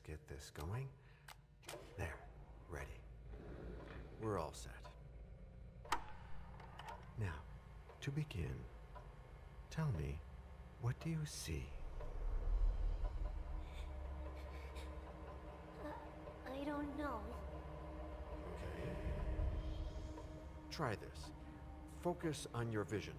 get this going. There, ready. We're all set. Now, to begin, tell me, what do you see? I don't know. Okay. Try this. Focus on your vision.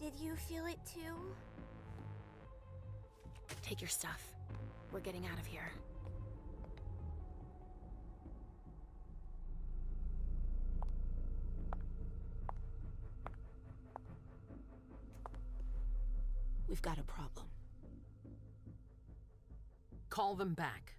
Did you feel it too? Take your stuff. We're getting out of here. We've got a problem. Call them back.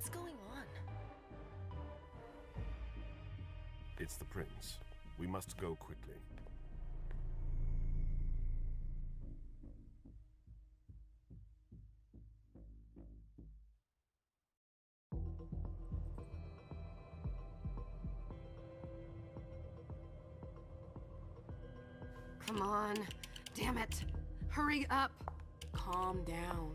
What's going on? It's the prince. We must go quickly. Come on. Damn it. Hurry up. Calm down.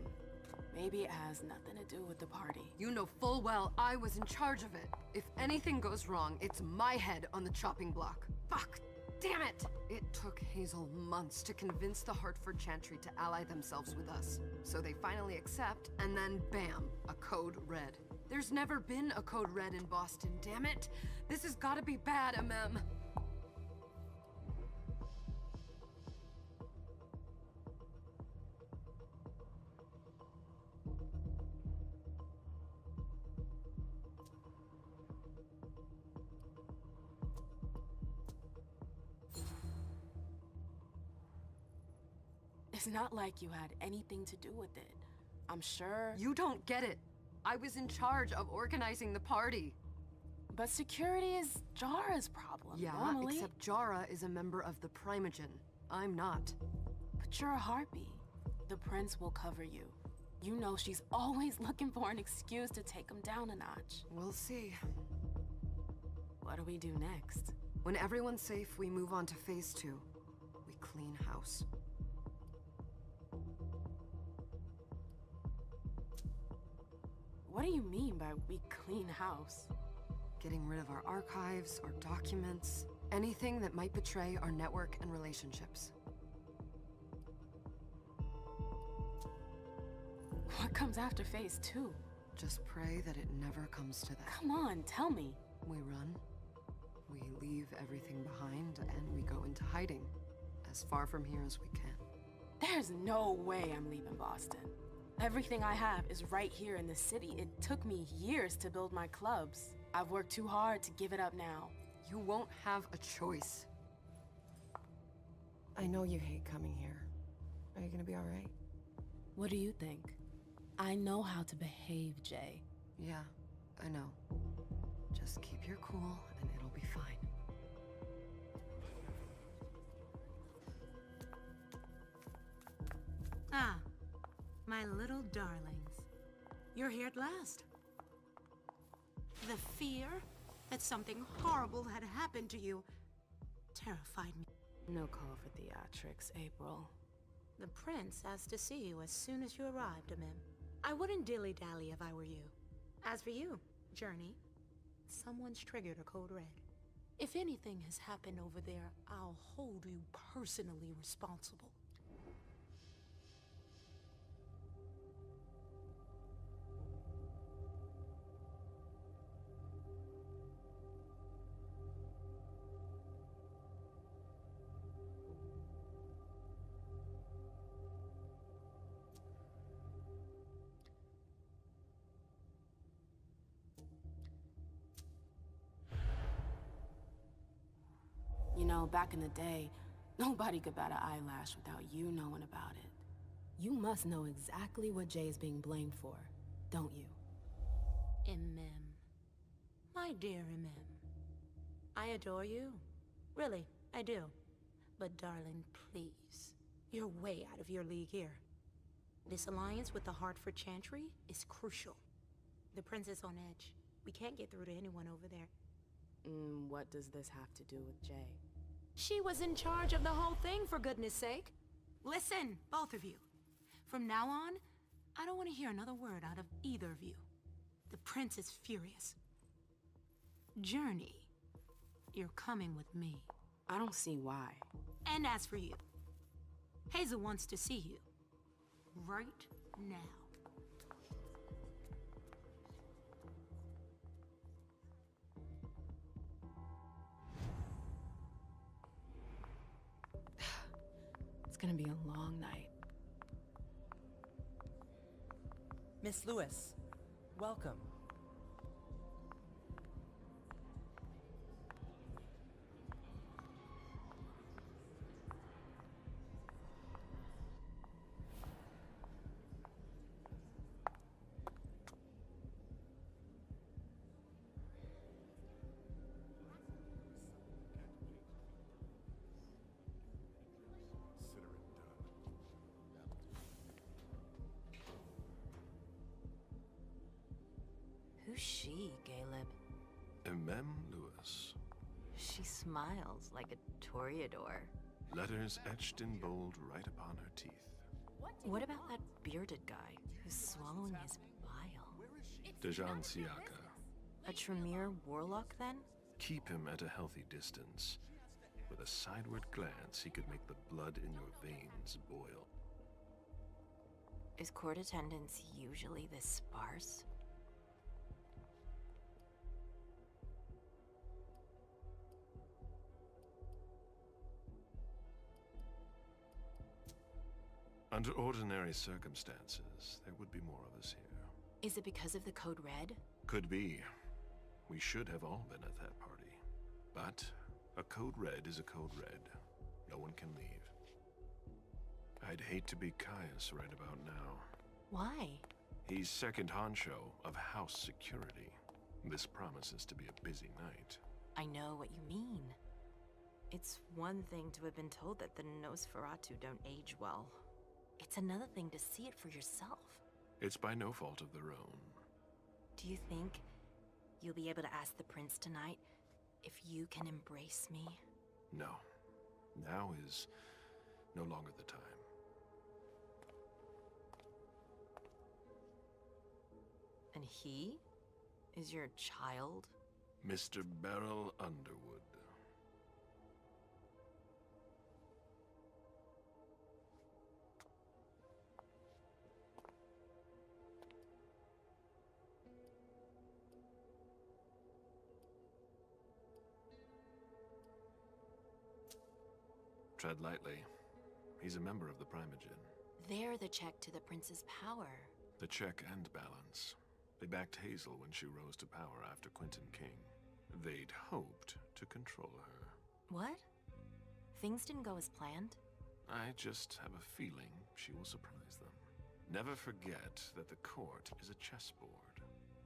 Maybe it has nothing to do with the party. You know full well I was in charge of it. If anything goes wrong, it's my head on the chopping block. Fuck! Damn it! It took Hazel months to convince the Hartford Chantry to ally themselves with us. So they finally accept, and then bam, a code red. There's never been a code red in Boston, damn it! This has gotta be bad, MM. It's not like you had anything to do with it. I'm sure... You don't get it. I was in charge of organizing the party. But security is Jara's problem, Yeah, normally. except Jara is a member of the Primogen. I'm not. But you're a harpy. The prince will cover you. You know she's always looking for an excuse to take him down a notch. We'll see. What do we do next? When everyone's safe, we move on to phase 2. We clean house. What do you mean by we clean house? Getting rid of our archives, our documents, anything that might betray our network and relationships. What comes after phase 2? Just pray that it never comes to that. Come on, tell me. We run, we leave everything behind, and we go into hiding, as far from here as we can. There's no way I'm leaving Boston. Everything I have is right here in the city. It took me years to build my clubs. I've worked too hard to give it up now. You won't have a choice. I know you hate coming here. Are you gonna be all right? What do you think? I know how to behave, Jay. Yeah, I know. Just keep your cool and it'll be fine. Ah, my little darlings. You're here at last. The fear that something horrible had happened to you terrified me. No call for theatrics, April. The prince asked to see you as soon as you arrived, Mim. I wouldn't dilly-dally if I were you. As for you, Journey, someone's triggered a code red. If anything has happened over there, I'll hold you personally responsible. You know, back in the day, nobody could bat an eyelash without you knowing about it. You must know exactly what Jay is being blamed for, don't you? Mim. My dear Mim. I adore you. Really, I do. But darling, please. You're way out of your league here. This alliance with the Hartford Chantry is crucial. The prince is on edge. We can't get through to anyone over there. What does this have to do with Jay? She was in charge of the whole thing, for goodness sake. Listen, both of you. From now on, I don't want to hear another word out of either of you. The prince is furious. Journey, you're coming with me. I don't see why. And as for you, Hazel wants to see you. Right now. It's gonna be a long night. Miss Lewis, welcome. Who's she, Caleb? Mem Lewis. She smiles like a toreador. Letters etched in bold right upon her teeth. What about that bearded guy who's swallowing his bile? Dejan Siaka. A Tremere warlock, then? Keep him at a healthy distance. With a sideward glance, he could make the blood in your veins boil. Is court attendance usually this sparse? Under ordinary circumstances, there would be more of us here. Is it because of the Code Red? Could be. We should have all been at that party. But a Code Red is a Code Red. No one can leave. I'd hate to be Caius right about now. Why? He's second honcho of house security. This promises to be a busy night. I know what you mean. It's one thing to have been told that the Nosferatu don't age well. It's another thing to see it for yourself. It's by no fault of their own. Do you think you'll be able to ask the prince tonight if you can embrace me? No. Now is no longer the time. And he is your child? Mr. Beryl Underwood. Tread lightly. He's a member of the Primogen. They're the check to the prince's power. The check and balance. They backed Hazel when she rose to power after Quentin King. They'd hoped to control her. What? Things didn't go as planned? I just have a feeling she will surprise them. Never forget that the court is a chessboard.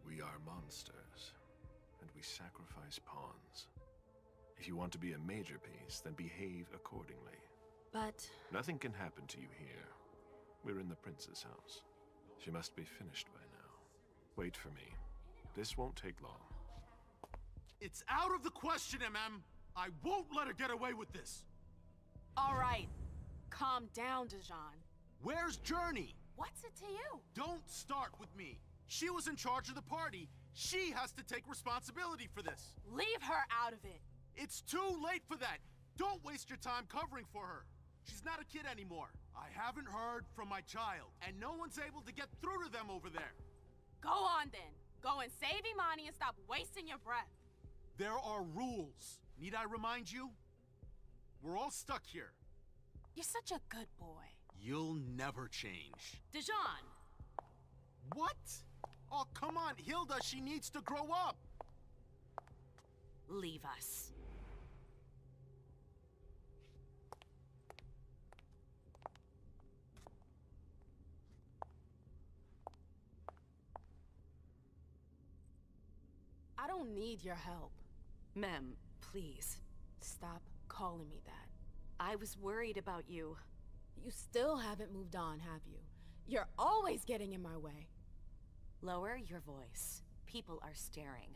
We are monsters, and we sacrifice pawns. If you want to be a major piece, then behave accordingly. But... Nothing can happen to you here. We're in the prince's house. She must be finished by now. Wait for me. This won't take long. It's out of the question, MM! I won't let her get away with this! All right. Calm down, Dijon. Where's Journey? What's it to you? Don't start with me. She was in charge of the party. She has to take responsibility for this. Leave her out of it. It's too late for that. Don't waste your time covering for her. She's not a kid anymore. I haven't heard from my child, and no one's able to get through to them over there. Go on then. Go and save Imani and stop wasting your breath. There are rules. Need I remind you? We're all stuck here. You're such a good boy. You'll never change. Dijon! What? Oh, come on, Hilda, she needs to grow up. Leave us. I don't need your help. Mem, please. Stop calling me that. I was worried about you. You still haven't moved on, have you? You're always getting in my way. Lower your voice. People are staring.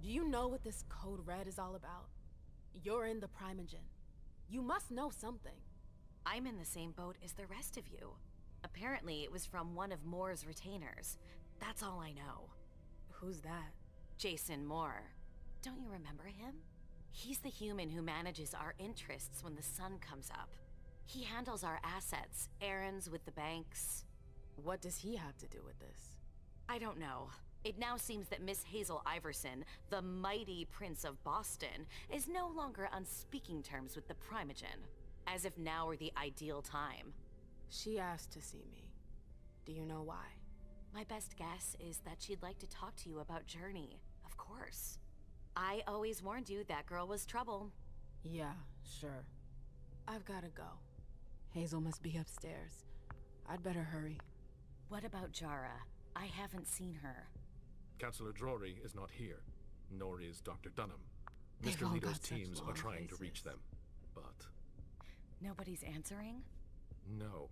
Do you know what this code red is all about? You're in the Primogen. You must know something. I'm in the same boat as the rest of you. Apparently, it was from one of Moore's retainers. That's all I know. Who's that? Jason Moore. Don't you remember him? He's the human who manages our interests when the sun comes up. He handles our assets, errands with the banks. What does he have to do with this? I don't know. It now seems that Miss Hazel Iverson, the mighty Prince of Boston, is no longer on speaking terms with the Primogen, as if now were the ideal time. She asked to see me. Do you know why? My best guess is that she'd like to talk to you about Journey, of course. I always warned you that girl was trouble. Yeah, sure. I've gotta go. Hazel must be upstairs. I'd better hurry. What about Jara? I haven't seen her. Councillor Drury is not here, nor is Dr. Dunham. They've Mr. all Leto's got such teams are long trying to reach faces. them, but Nobody's answering? no.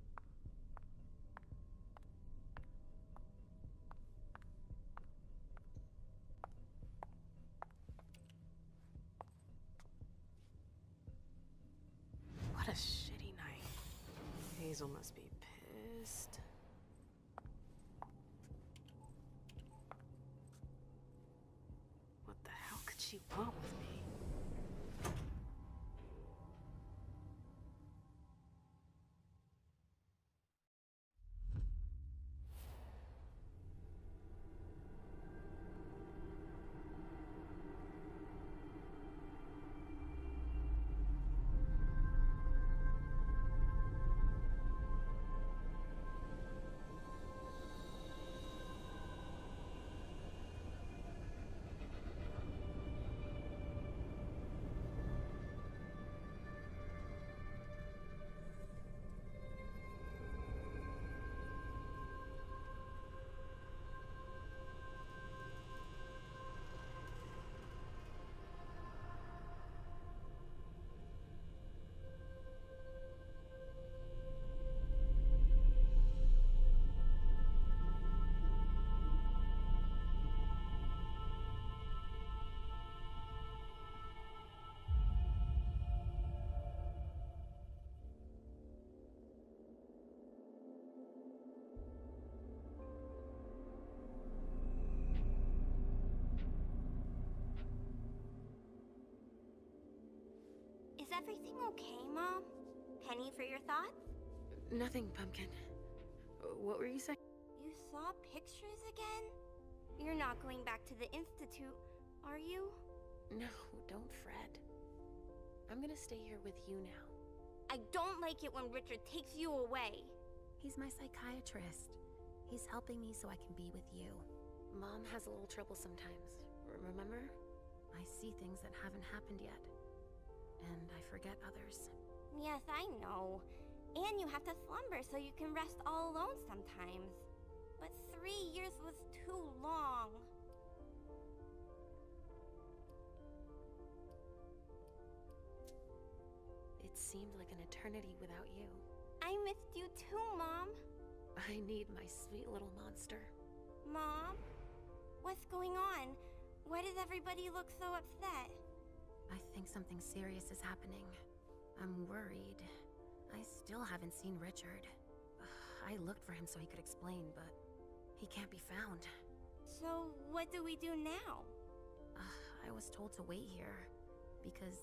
What a shitty night. Hazel must be pissed. What the hell could she want with me? everything okay, Mom? Penny for your thoughts? Nothing, Pumpkin. What were you saying? You saw pictures again? You're not going back to the Institute, are you? No, don't fret. I'm gonna stay here with you now. I don't like it when Richard takes you away. He's my psychiatrist. He's helping me so I can be with you. Mom has a little trouble sometimes, remember? I see things that haven't happened yet. And I forget others. Yes, I know. And you have to slumber so you can rest all alone sometimes. But 3 years was too long. It seemed like an eternity without you. I missed you too, Mom. I need my sweet little monster. Mom? What's going on? Why does everybody look so upset? I think something serious is happening. I'm worried. I still haven't seen Richard. I looked for him so he could explain, but he can't be found. So, what do we do now? I was told to wait here, because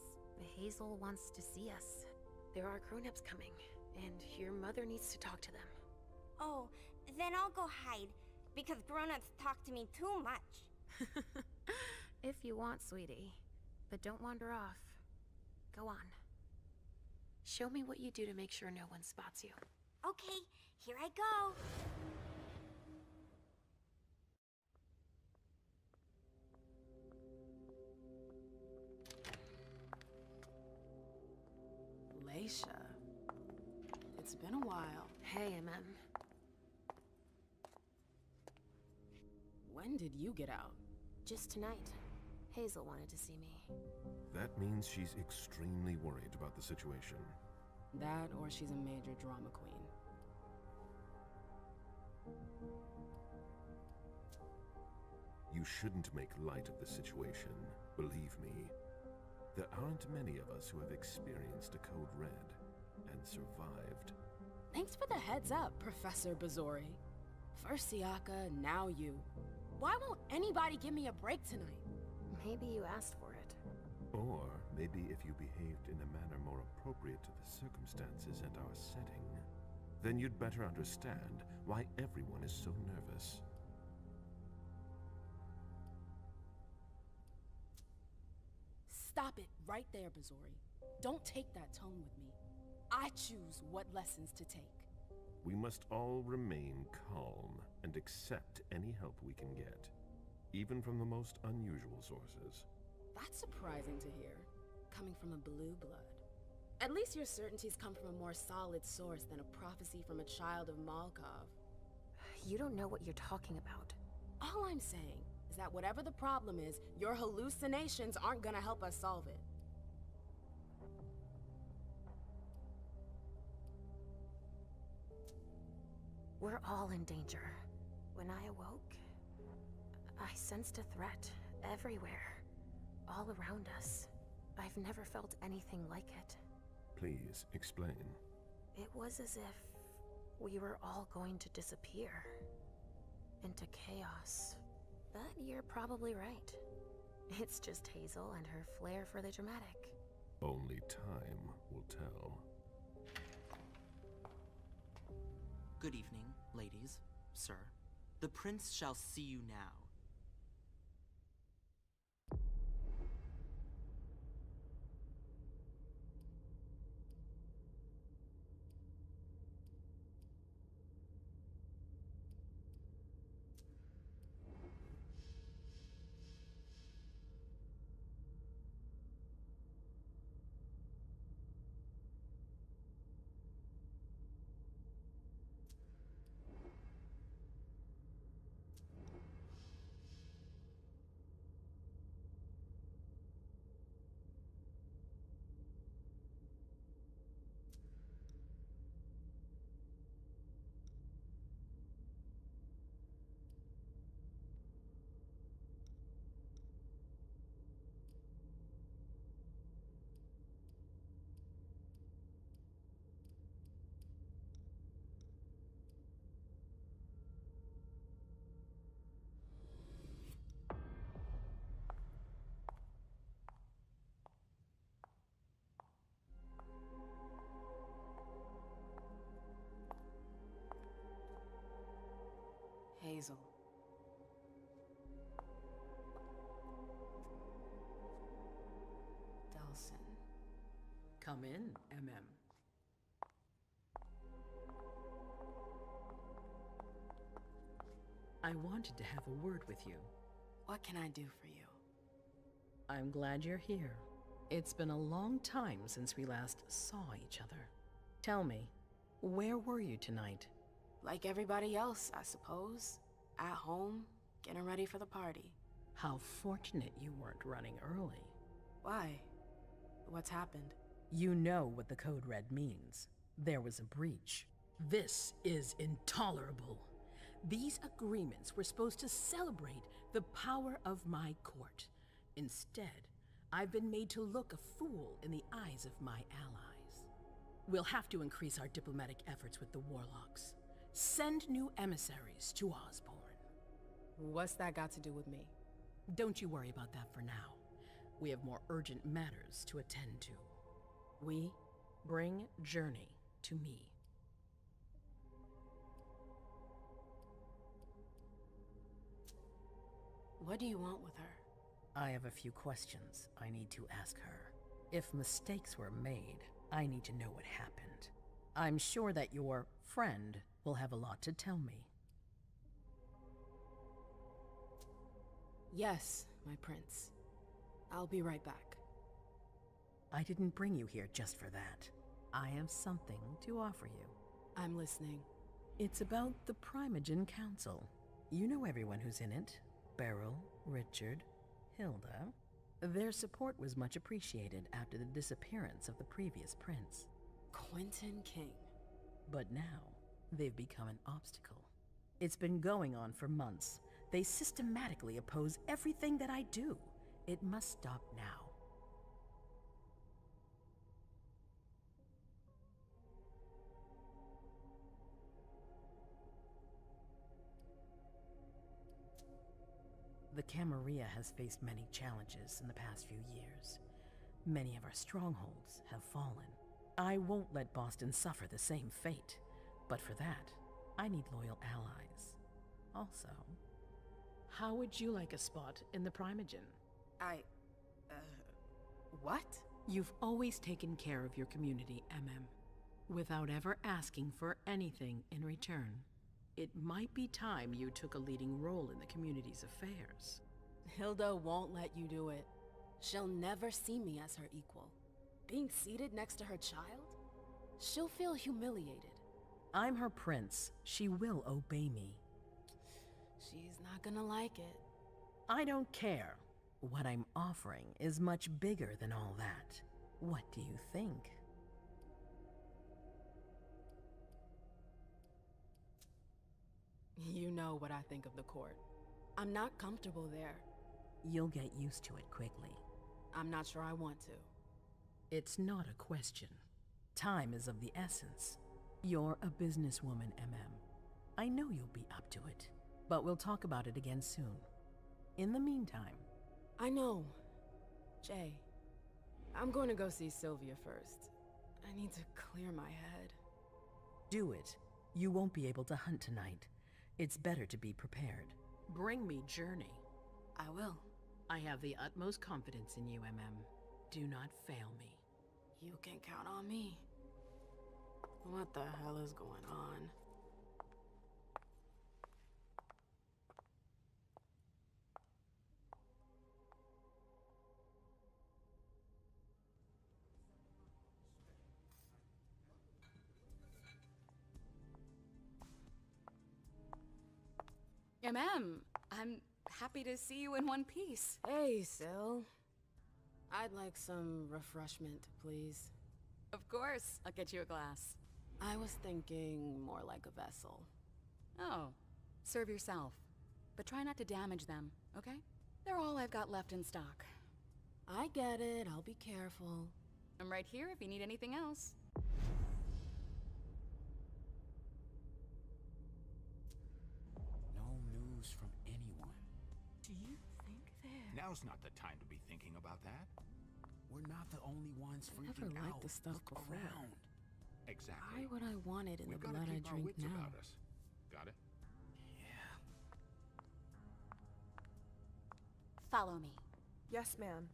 Hazel wants to see us. There are grown-ups coming, and your mother needs to talk to them. Oh, then I'll go hide, because grown-ups talk to me too much. If you want, sweetie. But don't wander off. Go on. Show me what you do to make sure no one spots you. Okay, here I go. Leisha. It's been a while. Hey, MM. When did you get out? Just tonight. Hazel wanted to see me. That means she's extremely worried about the situation. That, or she's a major drama queen. You shouldn't make light of the situation, believe me. There aren't many of us who have experienced a code red and survived. Thanks for the heads up, Professor Bazori. First Siaka, now you. Why won't anybody give me a break tonight? Maybe you asked for it. Or maybe if you behaved in a manner more appropriate to the circumstances and our setting, then you'd better understand why everyone is so nervous. Stop it right there, Bazori. Don't take that tone with me. I choose what lessons to take. We must all remain calm and accept any help we can get, even from the most unusual sources. That's surprising to hear, coming from a blue blood. At least your certainties come from a more solid source than a prophecy from a child of Malkov. You don't know what you're talking about. All I'm saying is that whatever the problem is, your hallucinations aren't gonna help us solve it. We're all in danger. When I awoke, I sensed a threat everywhere, all around us. I've never felt anything like it. Please, explain. It was as if we were all going to disappear into chaos. But you're probably right. It's just Hazel and her flair for the dramatic. Only time will tell. Good evening, ladies, sir. The prince shall see you now. Come in, MM. I wanted to have a word with you. What can I do for you? I'm glad you're here. It's been a long time since we last saw each other. Tell me, where were you tonight? Like everybody else, I suppose. At home, getting ready for the party. How fortunate you weren't running early. Why? What's happened? You know what the Code Red means. There was a breach. This is intolerable. These agreements were supposed to celebrate the power of my court. Instead, I've been made to look a fool in the eyes of my allies. We'll have to increase our diplomatic efforts with the Warlocks. Send new emissaries to Osborne. What's that got to do with me? Don't you worry about that for now. We have more urgent matters to attend to. We? Bring Journey to me. What do you want with her? I have a few questions I need to ask her. If mistakes were made, I need to know what happened. I'm sure that your friend will have a lot to tell me. Yes, my prince. I'll be right back. I didn't bring you here just for that. I have something to offer you. I'm listening. It's about the Primogen Council. You know everyone who's in it. Beryl, Richard, Hilda. Their support was much appreciated after the disappearance of the previous prince. Quentin King. But now, they've become an obstacle. It's been going on for months. They systematically oppose everything that I do. It must stop now. The Camarilla has faced many challenges in the past few years. Many of our strongholds have fallen. I won't let Boston suffer the same fate, but for that, I need loyal allies. Also, how would you like a spot in the Primogen? What? You've always taken care of your community, without ever asking for anything in return. It might be time you took a leading role in the community's affairs. Hilda won't let you do it. She'll never see me as her equal. Being seated next to her child? She'll feel humiliated. I'm her prince. She will obey me. She's not gonna like it. I don't care. What I'm offering is much bigger than all that. What do you think? You know what I think of the court. I'm not comfortable there. You'll get used to it quickly. I'm not sure I want to. It's not a question. Time is of the essence. You're a businesswoman, I know you'll be up to it, but we'll talk about it again soon. In the meantime... I know. Jay, I'm going to go see Sylvia first. I need to clear my head. Do it. You won't be able to hunt tonight. It's better to be prepared. Bring me Journey. I will. I have the utmost confidence in you, Do not fail me. You can count on me. What the hell is going on? I'm happy to see you in one piece. Hey, Syl. I'd like some refreshment, please. Of course, I'll get you a glass. I was thinking more like a vessel. Oh, serve yourself. But try not to damage them, okay? They're all I've got left in stock. I get it, I'll be careful. I'm right here if you need anything else. No news from anyone. Do you think they're... Now's not the time to be thinking about that. We're not the only ones freaking never liked out. this stuff Look before. around. Exactly. Why would I want it in We've the gotta blood I keep our drink wits now? about us. Got it? Yeah. Follow me. Yes, ma'am.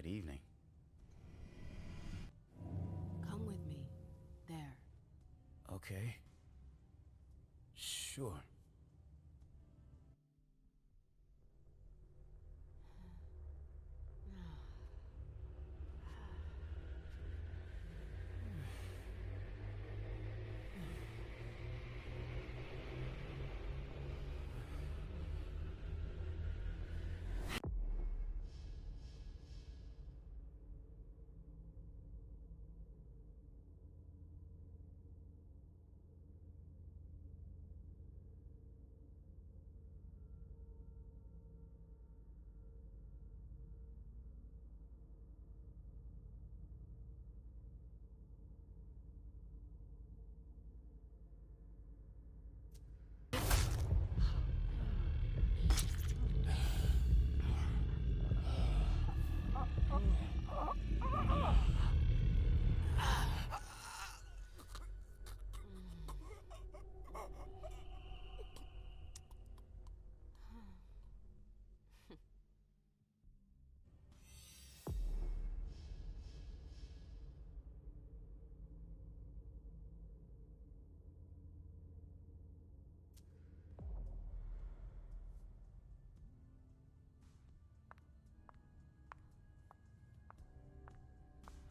Good evening. Come with me. There. Okay. Sure.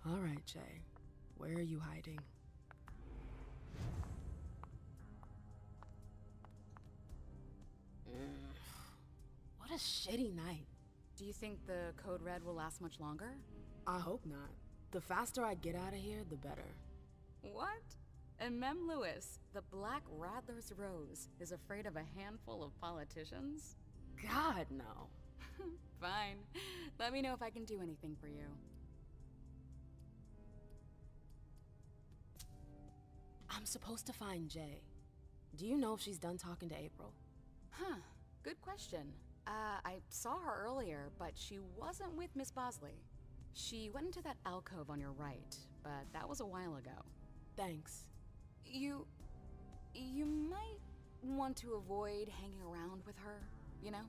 All right, Jay. Where are you hiding? What a shitty night. Do you think the Code Red will last much longer? I hope not. The faster I get out of here, the better. What? And Mem Lewis, the Black Rattler's Rose, is afraid of a handful of politicians? God, no. Fine. Let me know if I can do anything for you. I'm supposed to find Jay. Do you know if she's done talking to April? Huh. Good question. I saw her earlier, but she wasn't with Miss Bosley. She went into that alcove on your right, but that was a while ago. Thanks. You might want to avoid hanging around with her, you know?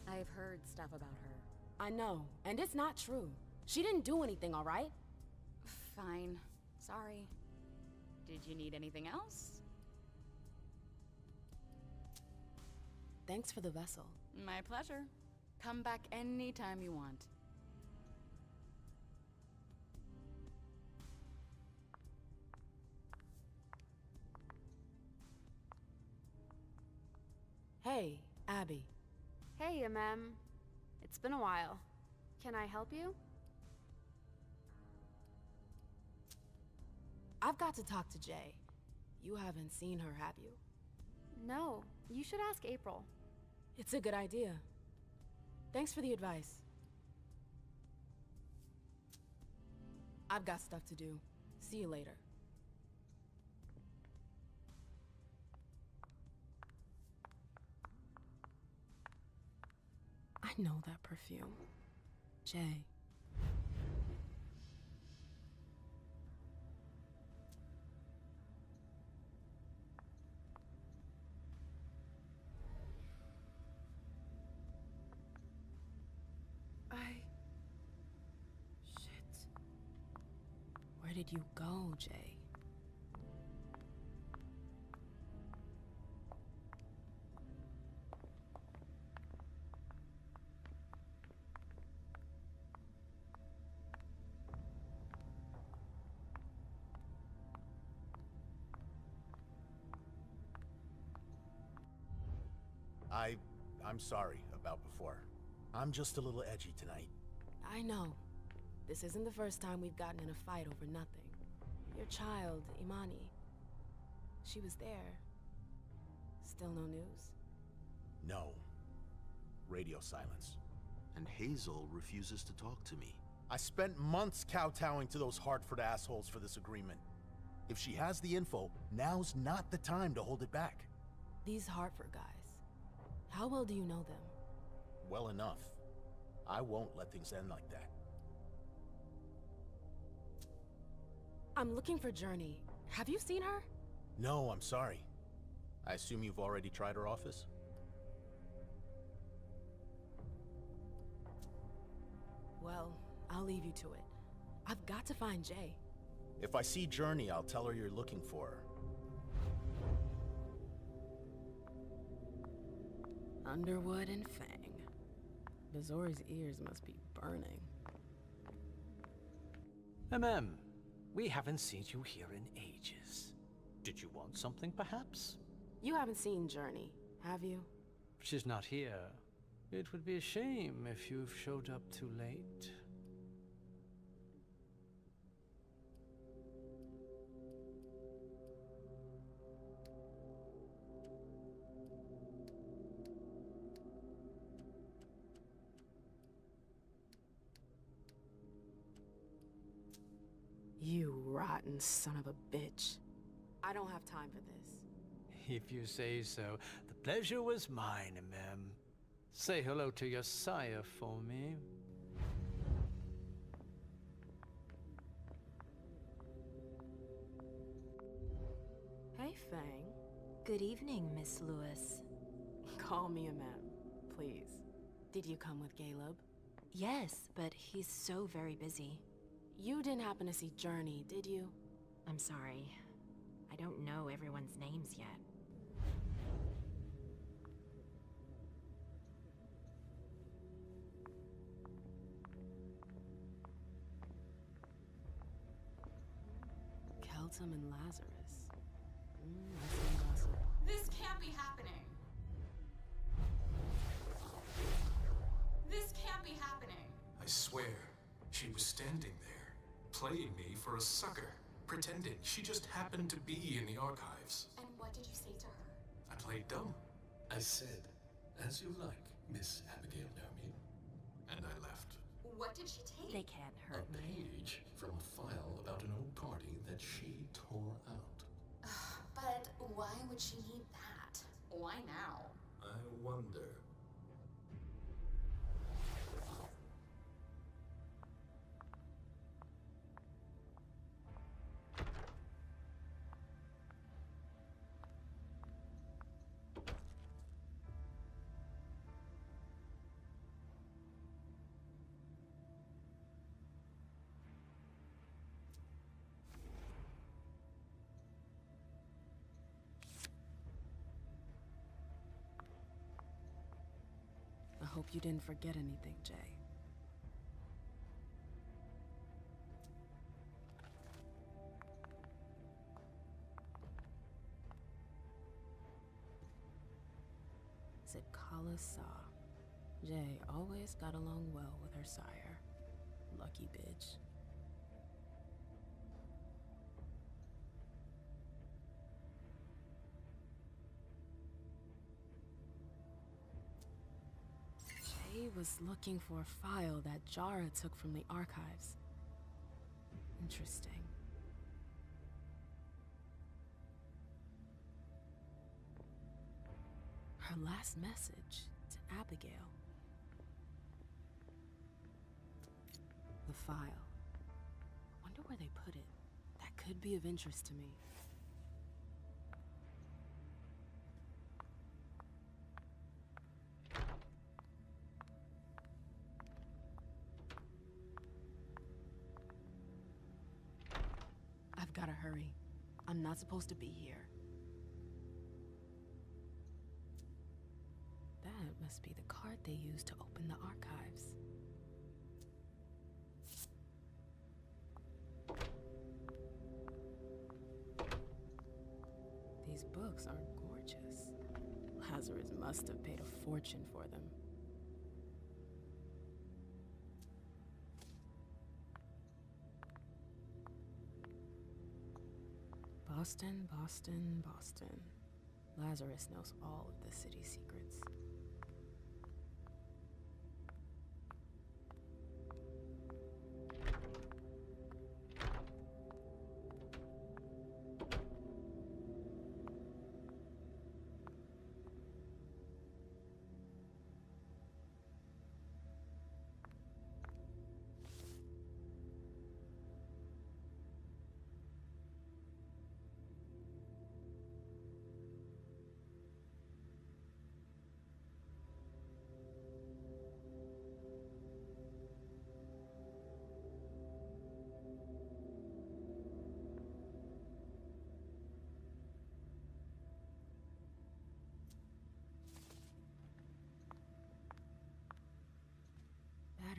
I've heard stuff about her. I know, and it's not true. She didn't do anything, all right? Fine. Sorry. Did you need anything else? Thanks for the vessel. My pleasure. Come back anytime you want. Hey, Abby. Hey, Mem. It's been a while. Can I help you? I've got to talk to Jay. You haven't seen her, have you? No, you should ask April. It's a good idea. Thanks for the advice. I've got stuff to do. See you later. I know that perfume. Jay. Shit. Where did you go, Jay? I'm sorry about before. I'm just a little edgy tonight. I know. This isn't the first time we've gotten in a fight over nothing. Your child, Imani. She was there. Still no news? No. Radio silence. And Hazel refuses to talk to me. I spent months kowtowing to those Hartford assholes for this agreement. If she has the info, now's not the time to hold it back. These Hartford guys. How well do you know them? Well enough. I won't let things end like that. I'm looking for Journey. Have you seen her? No, I'm sorry. I assume you've already tried her office? Well, I'll I'll leave you to it. I've got to find Jay. If I see Journey, I'll tell her you're looking for her. Underwood and Fang. Bazori's ears must be burning. We haven't seen you here in ages. Did you want something, perhaps? You haven't seen Journey, have you? She's not here. It would be a shame if you've showed up too late. You rotten son of a bitch. I don't have time for this. If you say so. The pleasure was mine, Mem. Say hello to your sire for me. Hey, Fang. Good evening, Miss Lewis. Call me a ma'am, please. Did you come with Caleb? Yes, but he's so very busy. You didn't happen to see Journey, did you? I'm sorry. I don't know everyone's names yet. Keltum and Lazarus. That's some gossip. This can't be happening. This can't be happening. I swear, she was standing there, playing me for a sucker, pretending she just happened to be in the archives. And what did you say to her? I played dumb. I said, "As you like, Miss Abigail Nermine," and I left. What did she take? They can't hurt A page from a file about an old party that she tore out. But why would she need that? Why now? I wonder. I hope you didn't forget anything, Jay. Is it Kala Sa? Jay always got along well with her sire. Lucky bitch. Jay was looking for a file that Jara took from the archives. Interesting. Her last message to Abigail. The file. Wonder where they put it. That could be of interest to me. I've gotta hurry. I'm not supposed to be here. That must be the card they used to open the archives. These books are gorgeous. Lazarus must have paid a fortune for them. Boston, Boston, Boston. Lazarus knows all of the city's secrets.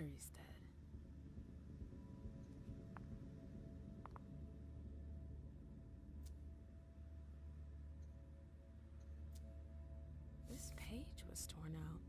battery's dead. This page was torn out.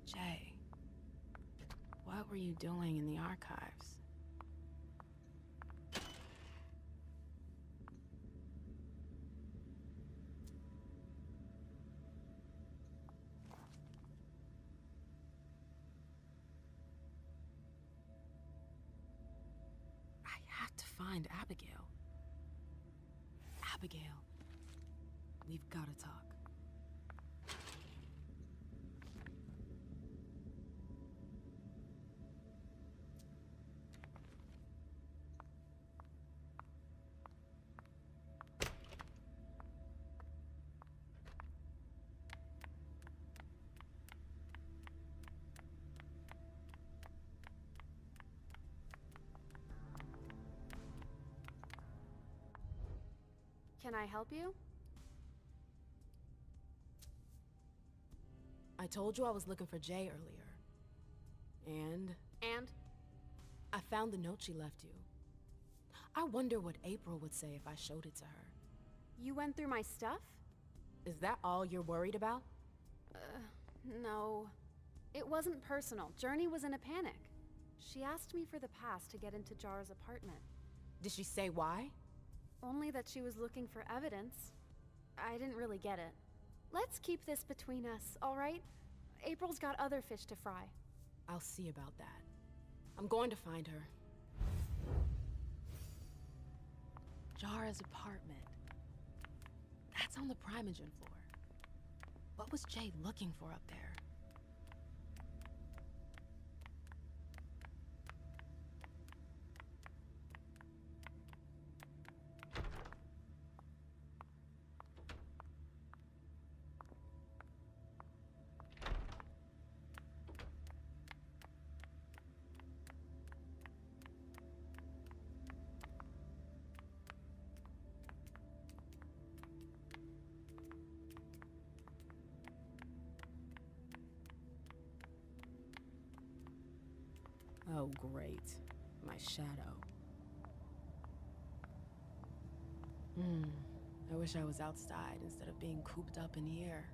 Jay, what were you doing in the archives? I have to find Abigail. Abigail, we've got to talk. Can I help you? I told you I was looking for Jay earlier. And? I found the note she left you. I wonder what April would say if I showed it to her. You went through my stuff? Is that all you're worried about? No. It wasn't personal. Journey was in a panic. She asked me for the pass to get into Jara's apartment. Did she say why? Only that she was looking for evidence. I didn't really get it. Let's keep this between us, all right? April's got other fish to fry. I'll see about that. I'm going to find her. Jara's apartment. That's on the Primogen floor. What was Jay looking for up there? Oh, great. My shadow. I wish I was outside instead of being cooped up in here.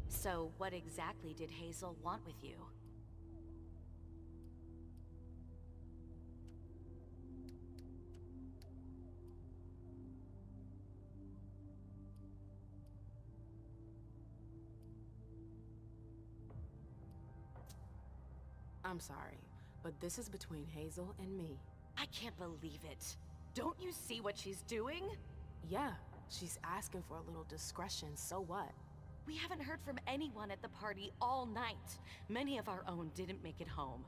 So, what exactly did Hazel want with you? I'm sorry, but this is between Hazel and me. I can't believe it. Don't you see what she's doing? Yeah, she's asking for a little discretion, so what? We haven't heard from anyone at the party all night. Many of our own didn't make it home.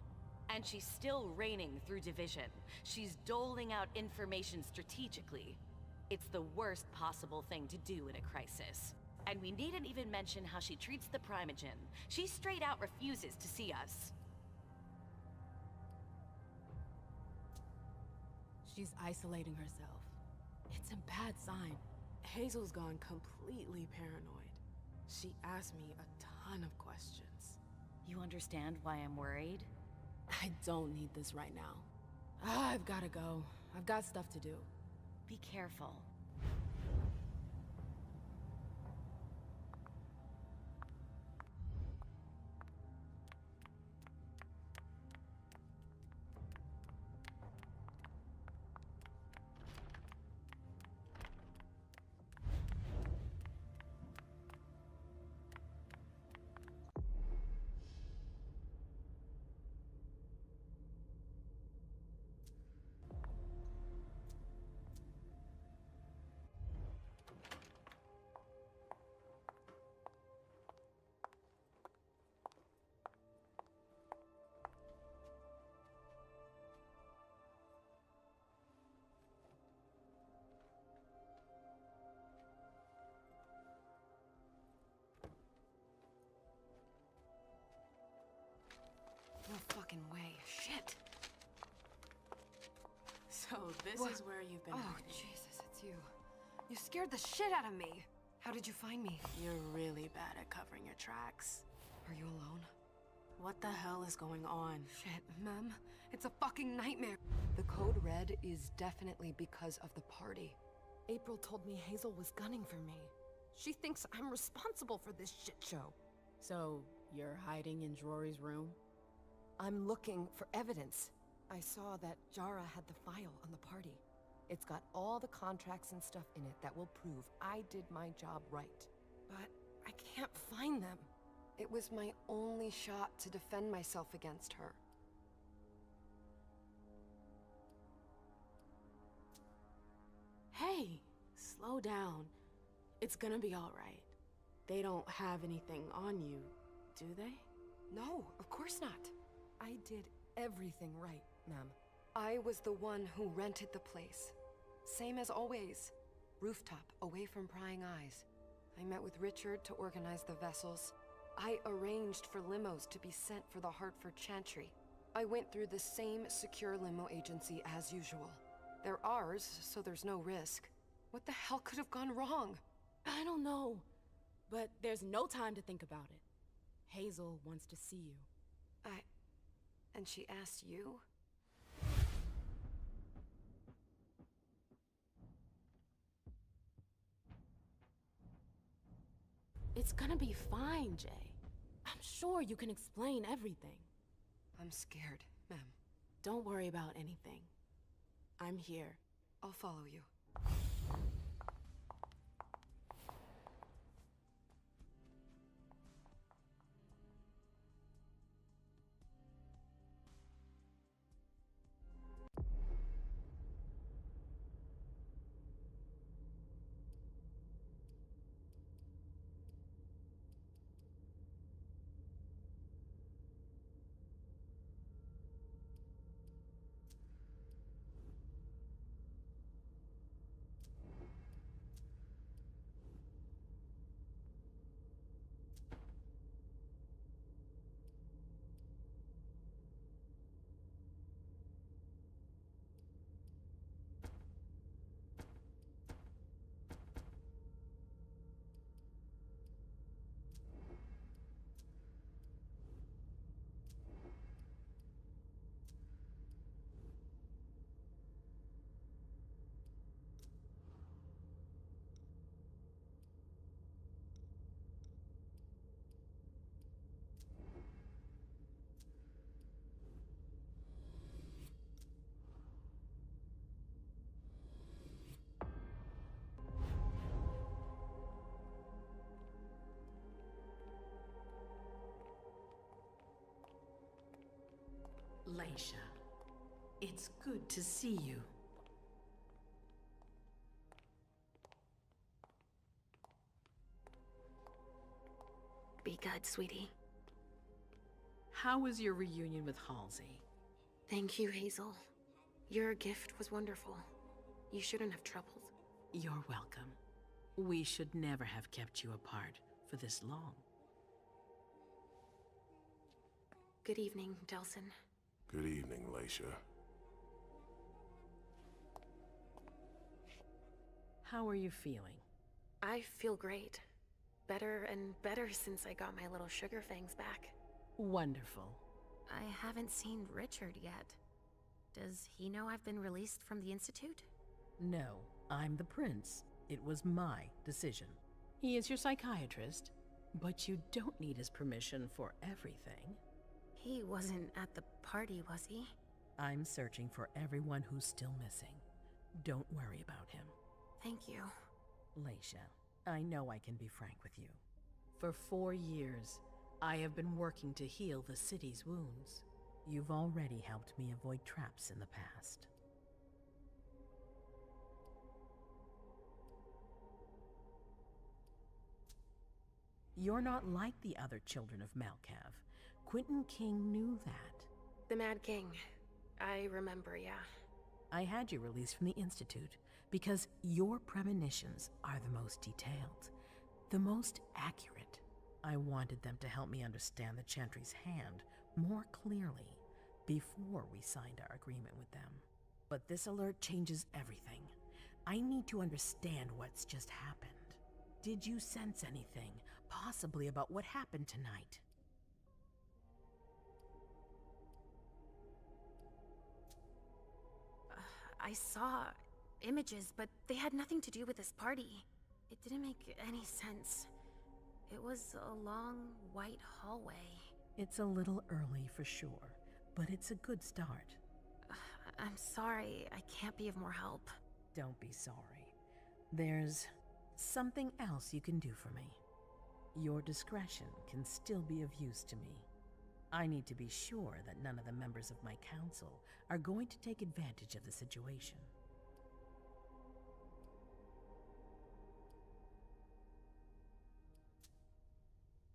And she's still reigning through division. She's doling out information strategically. It's the worst possible thing to do in a crisis. And we needn't even mention how she treats the Primogen. She straight out refuses to see us. She's isolating herself. It's a bad sign. Hazel's gone completely paranoid. She asked me a ton of questions. You understand why I'm worried? I don't need this right now. I've gotta go. I've got stuff to do. Be careful. fucking way. Shit. So this What? is where you've been Oh, hiding. Jesus, it's you. You scared the shit out of me. How did you find me? You're really bad at covering your tracks. Are you alone? What the hell is going on? Shit, Mem. It's a fucking nightmare. The code red is definitely because of the party. April told me Hazel was gunning for me. She thinks I'm responsible for this shit show. So, you're hiding in Rory's room? I'm looking for evidence. I saw that Jara had the file on the party. It's got all the contracts and stuff in it that will prove I did my job right. But I can't find them. It was my only shot to defend myself against her. Hey, slow down. It's gonna be alright. They don't have anything on you, do they? No, of course not. I did everything right, Mem. I was the one who rented the place. Same as always. Rooftop, away from prying eyes. I met with Richard to organize the vessels. I arranged for limos to be sent for the Hartford Chantry. I went through the same secure limo agency as usual. They're ours, so there's no risk. What the hell could have gone wrong? I don't know. But there's no time to think about it. Hazel wants to see you. And she asked you? It's gonna be fine, Jay. I'm sure you can explain everything. I'm scared, Mem. Don't worry about anything. I'm here. I'll follow you. Laisha, it's good to see you. Be good, sweetie. How was your reunion with Halsey? Thank you, Hazel. Your gift was wonderful. You shouldn't have troubled. You're welcome. We should never have kept you apart for this long. Good evening, Delsin. Good evening, Laisha. How are you feeling? I feel great. Better and better since I got my little sugar fangs back. Wonderful. I haven't seen Richard yet. Does he know I've been released from the Institute? No, I'm the prince. It was my decision. He is your psychiatrist, but you don't need his permission for everything. He wasn't at the party, was he? I'm searching for everyone who's still missing. Don't worry about him. Thank you. Laisha, I know I can be frank with you. For 4 years, I have been working to heal the city's wounds. You've already helped me avoid traps in the past. You're not like the other children of Malkav. Quentin King knew that. The Mad King. I remember, yeah. I had you released from the Institute because your premonitions are the most detailed, the most accurate. I wanted them to help me understand the Chantry's hand more clearly, before we signed our agreement with them. But this alert changes everything. I need to understand what's just happened. Did you sense anything, possibly about what happened tonight? I saw images, but they had nothing to do with this party. It didn't make any sense. It was a long, white hallway. It's a little early for sure, but it's a good start. I'm sorry, I can't be of more help. Don't be sorry. There's something else you can do for me. Your discretion can still be of use to me. I need to be sure that none of the members of my council are going to take advantage of the situation.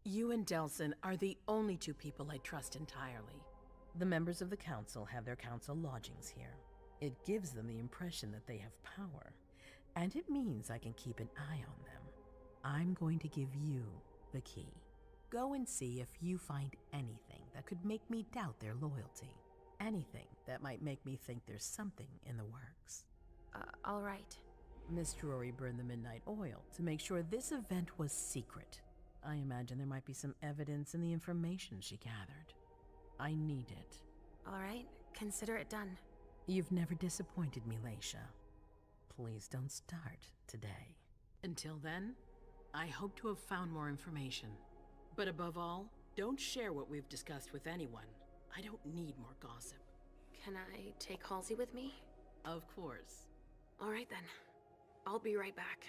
You and Delson are the only two people I trust entirely. The members of the council have their council lodgings here. It gives them the impression that they have power, and it means I can keep an eye on them. I'm going to give you the key. Go and see if you find anything that could make me doubt their loyalty. Anything that might make me think there's something in the works. All right. Miss Drury burned the midnight oil to make sure this event was secret. I imagine there might be some evidence in the information she gathered. I need it. All right, consider it done. You've never disappointed me, Leisha. Please don't start today. Until then, I hope to have found more information. But above all, don't share what we've discussed with anyone. I don't need more gossip. Can I take Halsey with me? Of course. All right then. I'll be right back.